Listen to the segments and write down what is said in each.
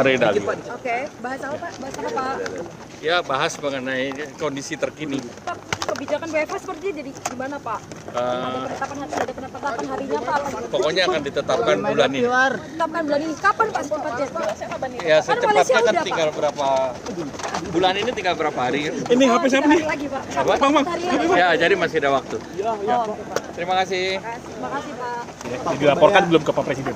Reda. Oke, bahas apa Pak? Bahas apa Pak? Ya, bahas mengenai kondisi terkini. Pak, kebijakan WFH sepertinya jadi gimana Pak? Ada penetapan harinya Pak? Pokoknya akan ditetapkan bulan ini. Ditetapkan bulan ini. Kapan Pak secepatnya? Ya, secepatnya kan tinggal berapa bulan ini, tinggal berapa hari. Ini HP siapa nih? Lagi Pak. Apa? Bang. Ya, jadi masih ada waktu. Ya. Terima kasih. Terima kasih Pak. Dilaporkan belum ke Pak Presiden?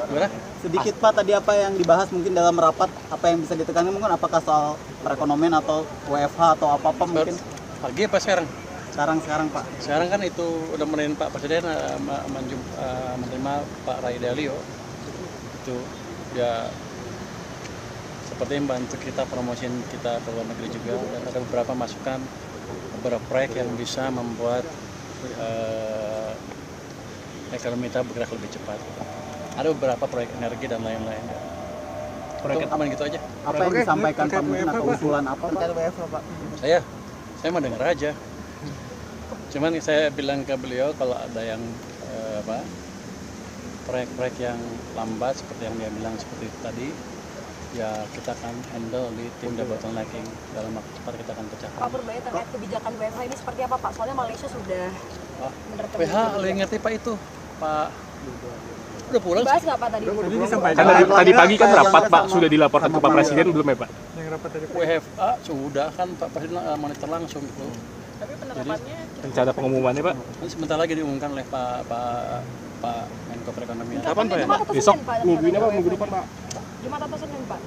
Gimana? Sedikit Pak, tadi apa yang dibahas mungkin dalam rapat, apa yang bisa ditekankan mungkin apakah soal perekonomian atau WFH atau apa-apa mungkin? Pagi apa sekarang? Sekarang Pak. Sekarang kan itu udah menerin Pak Presiden menerima Pak Ray Dalio. Itu ya seperti membantu kita promosiin kita ke luar negeri juga, dan ada beberapa masukan, beberapa proyek yang bisa membuat ekonomi kita bergerak lebih cepat. Ada beberapa proyek energi dan lain-lain. Proyek aman gitu aja. Apa yang disampaikan Pak mungkin atau usulan apa Pak? Pak? Saya mau dengar aja. Cuman saya bilang ke beliau kalau ada yang proyek-proyek yang lambat seperti yang dia bilang seperti itu tadi, ya kita akan handle di tim debottlenecking, dalam waktu cepat kita akan pecahkan. Pak Purbaya terkait kebijakan WFH ini seperti apa Pak? Soalnya Malaysia sudah menerapkan PH lebih ngerti Pak itu, Pak. Udah pulang Bahas nggak Pak tadi? Kan tadi pagi kan rapat Pak, sudah dilaporkan ke Pak Presiden belum ya Pak? WFA sudah kan Pak Presiden monitor langsung gitu. Tapi penerapannya Rencana pengumumannya Pak? Ini sebentar lagi diumumkan oleh Pak Menko Perekonomian. Kapan Pak ya? Jumat atau Besok? Senin, Pak? Minggu ini apa minggu depan Pak? Jumat atau Senin Pak?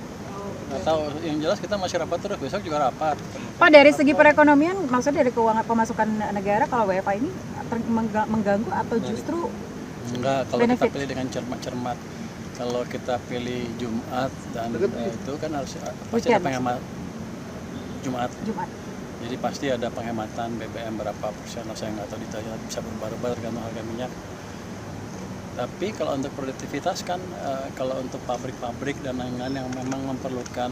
Nggak tahu, yang jelas kita masih rapat terus, besok juga rapat. Pak, dari segi perekonomian, maksudnya dari keuangan pemasukan negara, kalau WFH ini mengganggu atau justru Enggak, kalau benefit? kita pilih dengan cermat. Kalau kita pilih Jumat dan itu kan harus pasti ada penghemat Jumat. Jadi pasti ada penghematan BBM berapa persen, saya nggak tahu detailnya, bisa berubah-ubah tergantung harga minyak. Tapi kalau untuk produktivitas kan, kalau untuk pabrik-pabrik dan lain-lain yang memang memerlukan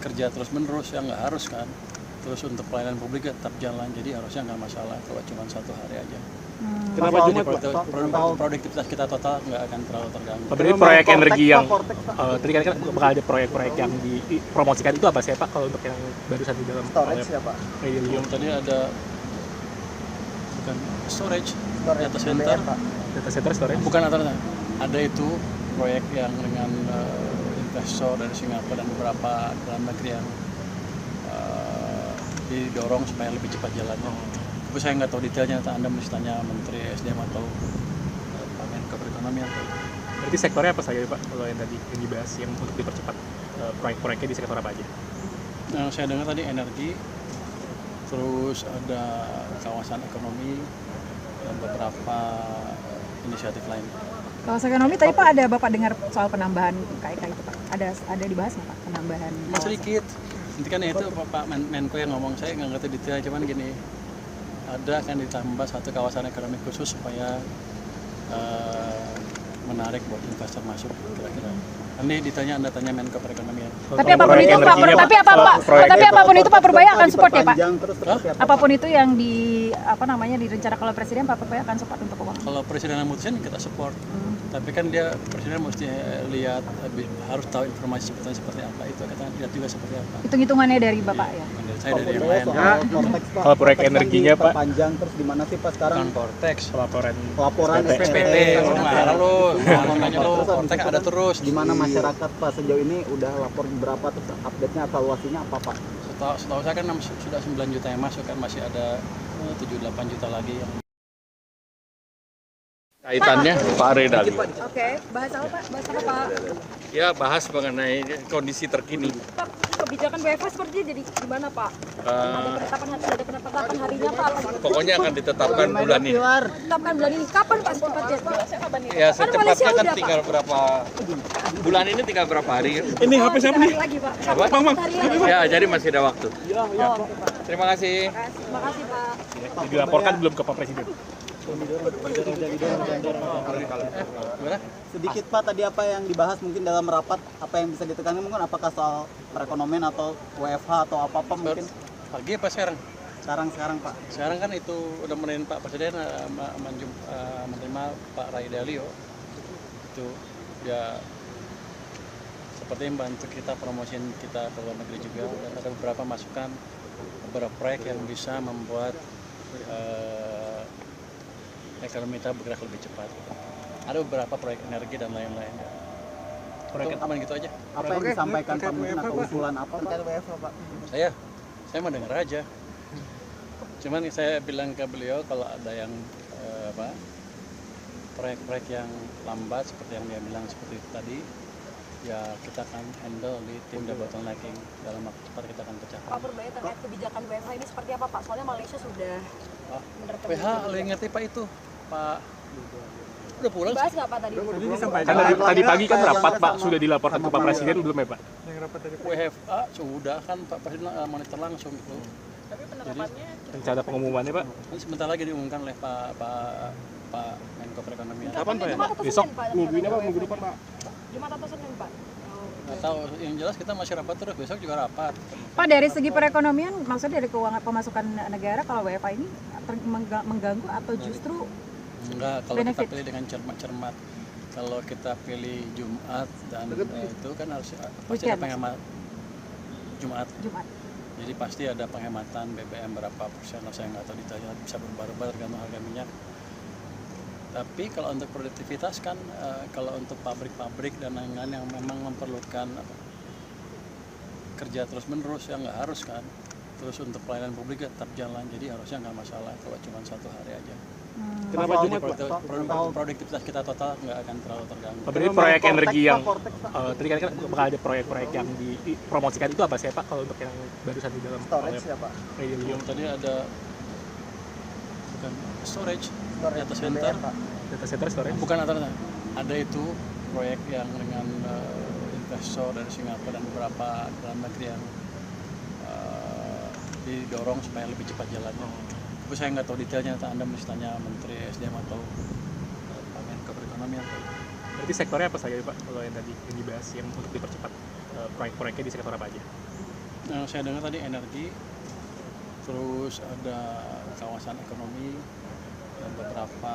kerja terus-menerus, ya nggak harus kan. Terus untuk pelayanan publik tetap jalan, jadi harusnya nggak masalah kalau cuma satu hari aja. Kenapa Jadi Jumat? produktivitas kita total nggak akan terlalu terganggu. Berarti proyek energi yang tadi kan bakal ada proyek-proyek yang dipromosikan itu apa sih Pak kalau untuk yang barusan di dalam Storage ya Pak? Tadi ada bukan storage data center, data center storage. bukan ada itu proyek yang dengan investor dari Singapura dan beberapa dalam negeri yang didorong supaya lebih cepat jalannya. Tapi saya nggak tahu detailnya, Anda mesti tanya Menteri SDM atau Pak Menko Perekonomian. Berarti sektornya apa saja Pak kalau yang tadi yang dibahas yang untuk dipercepat proyek-proyeknya di sektor apa aja? Nah, saya dengar tadi energi, terus ada kawasan ekonomi dan beberapa inisiatif lain. kawasan ekonomi tadi Pak ada Bapak dengar soal penambahan KIK itu Pak? Ada dibahas nggak Pak penambahan? Sedikit. Nanti kan itu Pak Menko yang ngomong, saya nggak ngerti detail, cuman gini, ada akan ditambah satu kawasan ekonomi khusus supaya menarik buat investor masuk kira-kira. Ini ditanya, Anda tanya Menko Perekonomian. Tapi apapun itu Pak, tapi apapun itu Pak Purbaya akan support ya Pak? Apapun itu yang direncanakan oleh Presiden, Pak Purbaya akan support untuk keuangan. Kalau Presiden yang mutusin kita support. Tapi kan Presiden mesti lihat, harus tahu informasi sebetulnya seperti apa, itu kita lihat juga seperti apa. Hitung-hitungannya dari Bapak ya? Saya dari yang lain. Kalau proyek energinya Pak? Panjang terus di mana sih Pak sekarang? Bukan Vortex. Laporan SPT, marah lu, nanya lu, Vortex ada terus. Di mana masyarakat Pak sejauh ini udah lapor berapa, terus update-nya, evaluasinya apa Pak? Setahu saya kan sudah 9 juta yang masuk, kan masih ada 7-8 juta lagi yang Kaitannya Pak Reda. Oke, bahas apa Pak? Bahas apa Pak? Ya, bahas mengenai kondisi terkini. Pak, kebijakan WFH sepertinya jadi gimana Pak? Ada penetapan harinya Pak? Pokoknya akan ditetapkan bulan ini. Ditetapkan bulan ini. Kapan Pak secepatnya? Ya, secepatnya kan tinggal berapa bulan ini, tinggal berapa hari. Ini HP siapa nih? Lagi Pak. Apa? Bang. Ya, jadi masih ada waktu. Terima kasih. Terima kasih Pak. Dilaporkan belum ke Pak Presiden? gimana? Sedikit Pak, tadi apa yang dibahas mungkin dalam rapat, apa yang bisa ditekankan mungkin apakah soal perekonomian atau WFH atau apa-apa mungkin? Pagi apa sekarang? Sekarang Pak. Sekarang kan itu udah menerin Pak Presiden menerima Pak Ray Dalio. itu dia seperti membantu kita promosiin kita ke luar negeri juga, dan ada beberapa masukan beberapa proyek yang bisa membuat ekonomi kita bergerak lebih cepat. Ada beberapa proyek energi dan lain-lain. Proyek aman gitu aja. Apa yang disampaikan Pak mungkin atau usulan apa Pak? Saya mau dengar aja. Cuman saya bilang ke beliau kalau ada yang proyek-proyek yang lambat seperti yang dia bilang seperti itu tadi, ya kita akan handle di tim debottlenecking, dalam waktu cepat kita akan pecahkan. Pak Purbaya terkait kebijakan WFH ini seperti apa Pak? Soalnya Malaysia sudah menerapkan PH lebih ngerti Pak itu, Pak udah pulang bahas sih. nggak Pak tadi? Kan tadi pagi kan rapat Pak, sudah dilaporkan ke Pak Presiden belum ya Pak? WFA sudah kan Pak Presiden monitor langsung itu. Tapi penerapannya Rencana pengumumannya Pak? Ini sebentar lagi diumumkan oleh Pak Menko Perekonomian. Kapan Pak ya? Jumat atau Besok? Senin, Pak? Minggu ini Pak, minggu depan Pak? Jumat atau Senin Pak? Nggak tahu, yang jelas kita masih rapat terus, besok juga rapat. Pak, dari segi perekonomian, maksudnya dari keuangan pemasukan negara, kalau WFH ini mengganggu atau justru Enggak, kalau benefit? kita pilih dengan cermat-cermat. Kalau kita pilih Jumat dan itu kan harus pasti ada Weekend. penghemat Jumat. Jumat? Jadi pasti ada penghematan BBM berapa persen, saya nggak tahu detailnya, bisa berubah-ubah tergantung harga minyak. Tapi kalau untuk produktivitas kan, kalau untuk pabrik-pabrik dan lain-lain yang memang memerlukan kerja terus-menerus, ya nggak harus kan. Terus untuk pelayanan publik tetap jalan, jadi harusnya nggak masalah kalau cuma 1 hari aja. Kenapa Jadi Jumat? produktivitas kita total nggak akan terlalu terganggu. Pak, berarti proyek energi yang tadi kan bakal ada proyek-proyek yang dipromosikan itu apa sih Pak kalau untuk yang barusan di dalam Storage ya Pak? Yang tadi ada bukan storage, data center, data center storage? bukan ada itu proyek yang dengan investor dari Singapura dan beberapa dalam negeri yang didorong supaya lebih cepat jalannya. Tapi saya nggak tahu detailnya, Anda mesti tanya Menteri SDM atau Pak Menko Perekonomian. Berarti sektornya apa saja Pak kalau yang tadi yang dibahas yang untuk dipercepat proyek-proyeknya di sektor apa aja? Nah, saya dengar tadi energi, terus ada kawasan ekonomi dan beberapa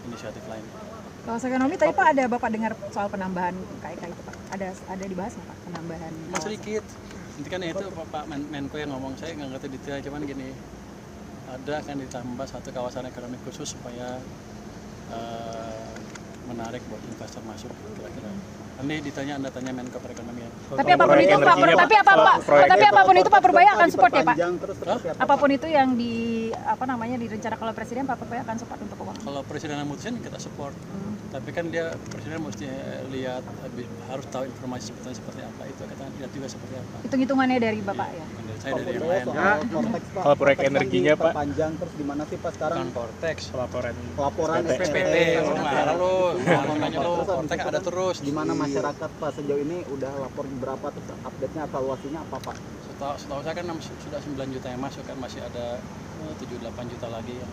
inisiatif lain. Kawasan ekonomi tadi Pak ada Bapak dengar soal penambahan KIK itu Pak? Ada dibahas nggak Pak penambahan? Mas sedikit, nanti kan itu Pak Menko yang ngomong, saya nggak ngerti detail, cuman gini, ada akan ditambah 1 kawasan ekonomi khusus supaya menarik buat investor masuk kira-kira. Ini ditanya, Anda tanya Menko Perekonomian. Tapi apapun itu Pak, tapi apapun itu Pak Purbaya akan support ya Pak? Apapun itu yang direncanakan oleh Presiden, Pak Purbaya akan support untuk keuangan? Kalau Presiden yang mutusin kita support, tapi kan dia Presiden mesti lihat, harus tahu informasi seperti apa, itu kita lihat juga seperti apa. Hitung-hitungannya dari Bapak ya? Bukan dari saya, dari yang lain. Kalau proyek energinya Pak? Panjang terus di mana sih Pak sekarang? Bukan Vortex, Pelaporan SPT, marah lu, nanya lu, Vortex ada terus. Gimana masyarakat Pak sejauh ini udah lapor berapa, terus update-nya evaluasinya apa Pak? Setahu saya kan sudah 9 juta yang masuk, kan masih ada 7-8 juta lagi yang